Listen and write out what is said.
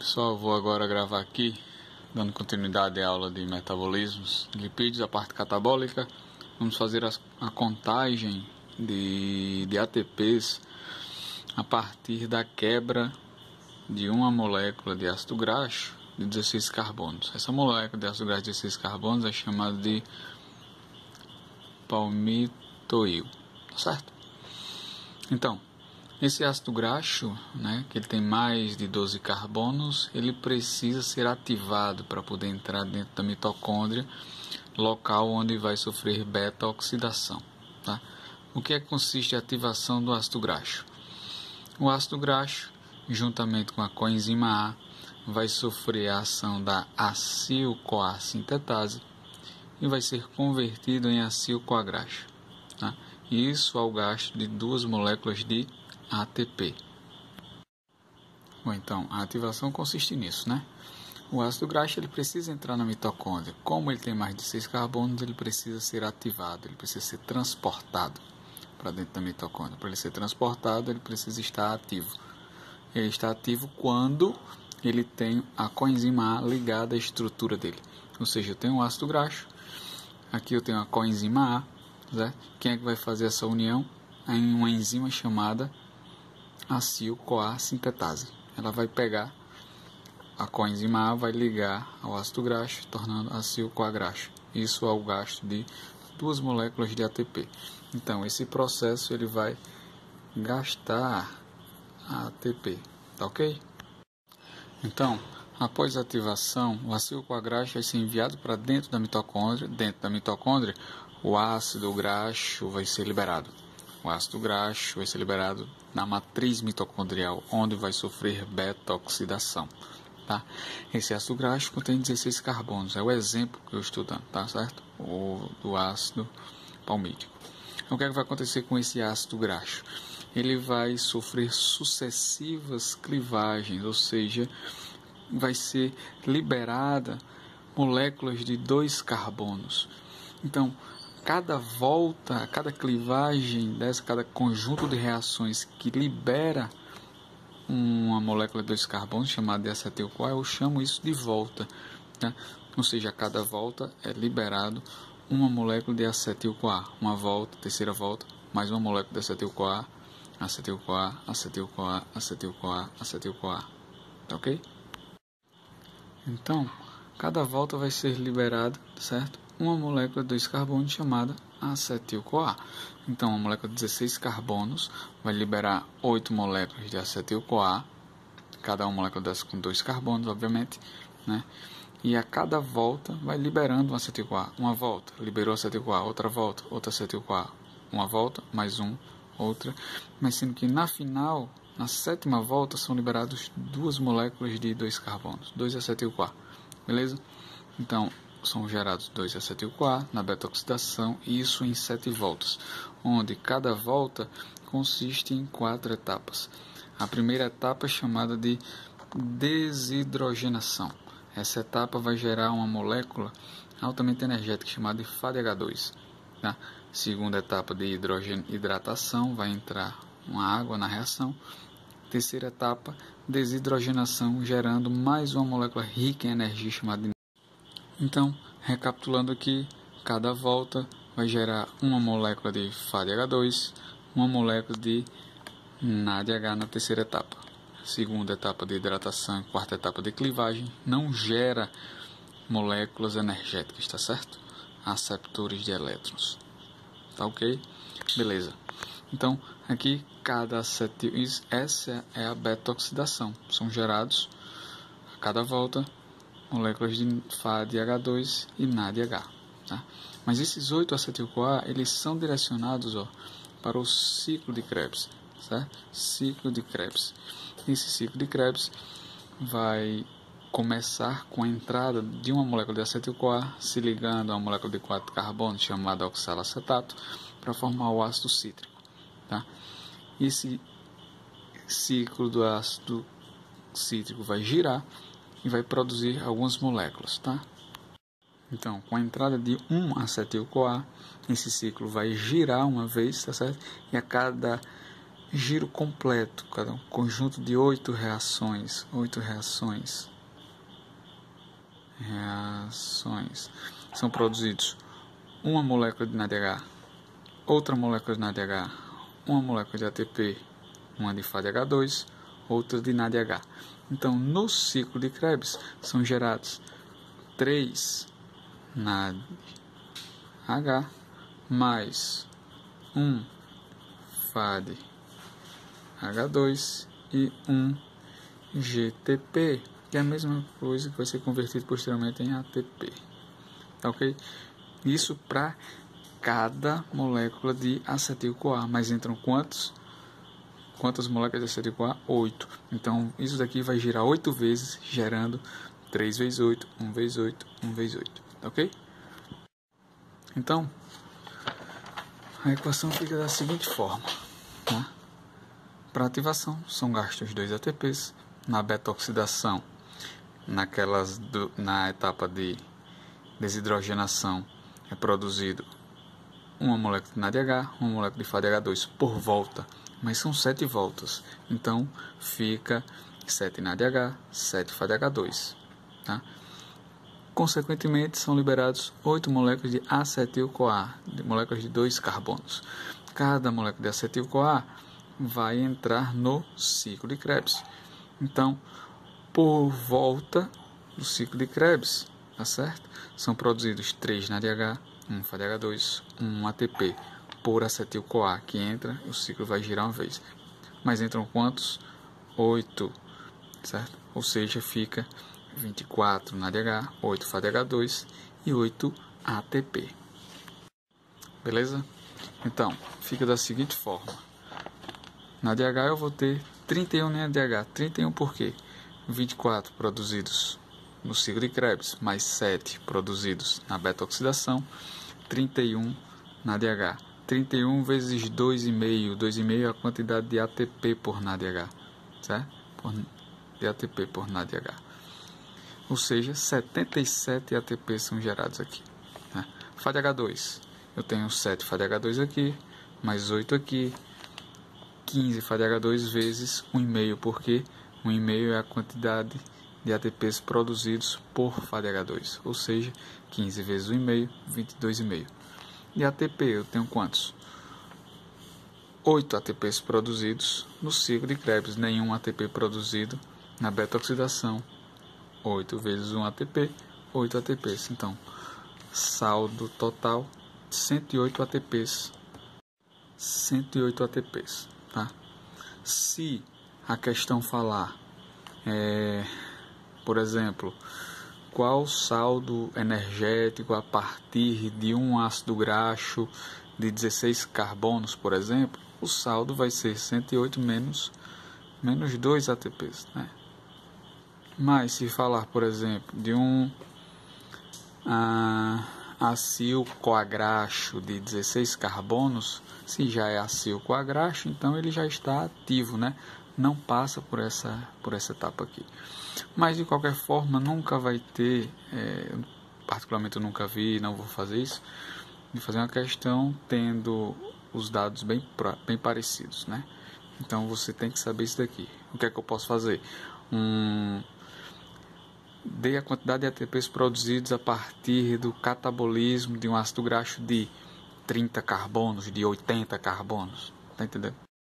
Pessoal, vou agora gravar aqui, dando continuidade à aula de metabolismos de lipídios, a parte catabólica. Vamos fazer a contagem de ATPs a partir da quebra de uma molécula de ácido graxo de 16 carbonos. Essa molécula de ácido graxo de 16 carbonos é chamada de palmitoil, tá certo? Então, esse ácido graxo, que ele tem mais de 12 carbonos, ele precisa ser ativado para poder entrar dentro da mitocôndria, local onde vai sofrer beta-oxidação. Tá? O que é que consiste a ativação do ácido graxo? O ácido graxo, juntamente com a coenzima A, vai sofrer a ação da acil-CoA sintetase e vai ser convertido em acil-CoA graxo. Tá? Isso ao gasto de duas moléculas de ATP. Bom, então, a ativação consiste nisso, O ácido graxo ele precisa entrar na mitocôndria. Como ele tem mais de 6 carbonos, ele precisa ser ativado, ele precisa ser transportado para dentro da mitocôndria. Para ele ser transportado, ele precisa estar ativo. Ele está ativo quando ele tem a coenzima A ligada à estrutura dele. Ou seja, eu tenho um ácido graxo, aqui eu tenho a coenzima A, certo? Quem é que vai fazer essa união? Em uma enzima chamada acil-CoA sintetase. Ela vai pegar a coenzima A, vai ligar ao ácido graxo, tornando acil-CoA graxo. Isso ao gasto de duas moléculas de ATP. Então, esse processo ele vai gastar a ATP, tá ok? Então, após a ativação, o acil-CoA graxo vai ser enviado para dentro da mitocôndria. Dentro da mitocôndria, o ácido graxo vai ser liberado. O ácido graxo vai ser liberado na matriz mitocondrial, onde vai sofrer beta-oxidação. Tá? Esse ácido graxo contém 16 carbonos, é o exemplo que eu estou dando, tá certo? Do ácido palmítico. Então, o que é que vai acontecer com esse ácido graxo? Ele vai sofrer sucessivas clivagens, ou seja, vai ser liberada moléculas de 2 carbonos. Então, cada volta, cada clivagem cada conjunto de reações que libera uma molécula de 2 carbonos, chamada de acetil-CoA, eu chamo isso de volta. Tá? Ou seja, a cada volta é liberado uma molécula de acetil-CoA. Uma volta, terceira volta, mais uma molécula de acetil-CoA, acetil-CoA, acetil-CoA, acetil-CoA, acetil-CoA. Tá ok? Então, cada volta vai ser liberada, certo? Uma molécula de 2 carbonos chamada acetil-CoA. Então, uma molécula de 16 carbonos vai liberar 8 moléculas de acetil-CoA, cada uma molécula dessa com 2 carbonos, obviamente, E a cada volta vai liberando um acetil-CoA. Uma volta, liberou acetil-CoA, outra volta, outra acetil-CoA. Uma volta, mais um, outra. Mas sendo que na final, na sétima volta, são liberadas 2 moléculas de 2 carbonos, 2 acetil-CoA. Beleza? Então, são gerados 2 acetil-CoA na beta-oxidação, e isso em 7 voltas, onde cada volta consiste em 4 etapas. A primeira etapa é chamada de desidrogenação. Essa etapa vai gerar uma molécula altamente energética chamada de FADH2. Tá? Segunda etapa de hidratação, vai entrar uma água na reação. Terceira etapa, desidrogenação, gerando mais uma molécula rica em energia chamada de... Então, recapitulando aqui, cada volta vai gerar uma molécula de FADH2, uma molécula de NADH na terceira etapa. Segunda etapa de hidratação, quarta etapa de clivagem, não gera moléculas energéticas, tá certo? Aceptores de elétrons. Tá ok? Beleza. Então, aqui, cada acetil... Essa é a beta-oxidação. São gerados, a cada volta, moléculas de FADH2 e NADH. Tá? Mas esses 8 acetil-CoA, eles são direcionados para o ciclo de Krebs. Certo? Ciclo de Krebs. Esse ciclo de Krebs vai começar com a entrada de uma molécula de acetil-CoA se ligando a uma molécula de 4 carbonos chamada oxalacetato para formar o ácido cítrico. Tá? Esse ciclo do ácido cítrico vai girar e vai produzir algumas moléculas. Tá? Então, com a entrada de um acetil-CoA, esse ciclo vai girar uma vez, tá certo? E a cada giro completo, cada um conjunto de 8 reações, são produzidos uma molécula de NADH, outra molécula de NADH, uma molécula de ATP, uma de FADH2, outra de NADH. Então, no ciclo de Krebs, são gerados 3 NADH mais 1 FADH2 e 1 GTP, que é a mesma coisa que vai ser convertido posteriormente em ATP. Tá ok? Isso para cada molécula de acetil-CoA. Mas entram quantas moléculas de acetil-CoA? 8. Então, isso daqui vai girar 8 vezes, gerando 3 vezes 8, 1 vezes 8, 1 vezes 8. Tá ok? Então, a equação fica da seguinte forma. Tá? Para ativação, são gastos 2 ATPs. Na beta-oxidação, na etapa de desidrogenação, é produzido uma molécula de NADH, uma molécula de FADH2 por volta, mas são 7 voltas, então fica 7 NADH, 7 FADH2. Tá? Consequentemente, são liberados 8 moléculas de acetil-CoA, moléculas de 2 carbonos. Cada molécula de acetil-CoA vai entrar no ciclo de Krebs. Então, por volta do ciclo de Krebs, tá certo? São produzidos 3 NADH, 1 FADH2, 1 ATP por acetil-CoA que entra, o ciclo vai girar uma vez. Mas entram quantos? 8, certo? Ou seja, fica 24 NADH, 8 FADH2 e 8 ATP. Beleza? Então, fica da seguinte forma. Na DH eu vou ter 31 NADH. 31 por quê? 24 produzidos no ciclo de Krebs, mais 7 produzidos na beta-oxidação, 31 na DH. 31 vezes 2,5. 2,5 é a quantidade de ATP por NADH, certo? De ATP por NADH. Ou seja, 77 ATP são gerados aqui. Né? FADH2, eu tenho 7 FADH2 aqui, mais 8 aqui, 15 FADH2 vezes 1,5, porque 1,5 é a quantidade de ATPs produzidos por FADH2, ou seja, 15 vezes 1,5, 22,5. E ATP eu tenho quantos? 8 ATPs produzidos no ciclo de Krebs, nenhum ATP produzido na beta-oxidação. 8 vezes 1 ATP, 8 ATPs. Então, saldo total, 108 ATPs. 108 ATPs, tá? Se a questão falar, por exemplo, qual o saldo energético a partir de um ácido graxo de 16 carbonos, por exemplo, o saldo vai ser 108 menos 2 ATPs, né? Mas se falar, por exemplo, de um acil-CoA-graxo de 16 carbonos, se já é acil-CoA-graxo, então ele já está ativo, né? Não passa por essa etapa aqui. Mas de qualquer forma, nunca vai ter, particularmente eu nunca vi, não vou fazer isso, de fazer uma questão tendo os dados bem parecidos, né? Então você tem que saber isso daqui. O que é que eu posso fazer? Dei a quantidade de ATPs produzidos a partir do catabolismo de um ácido graxo de 30 carbonos, de 80 carbonos. Tá entendendo?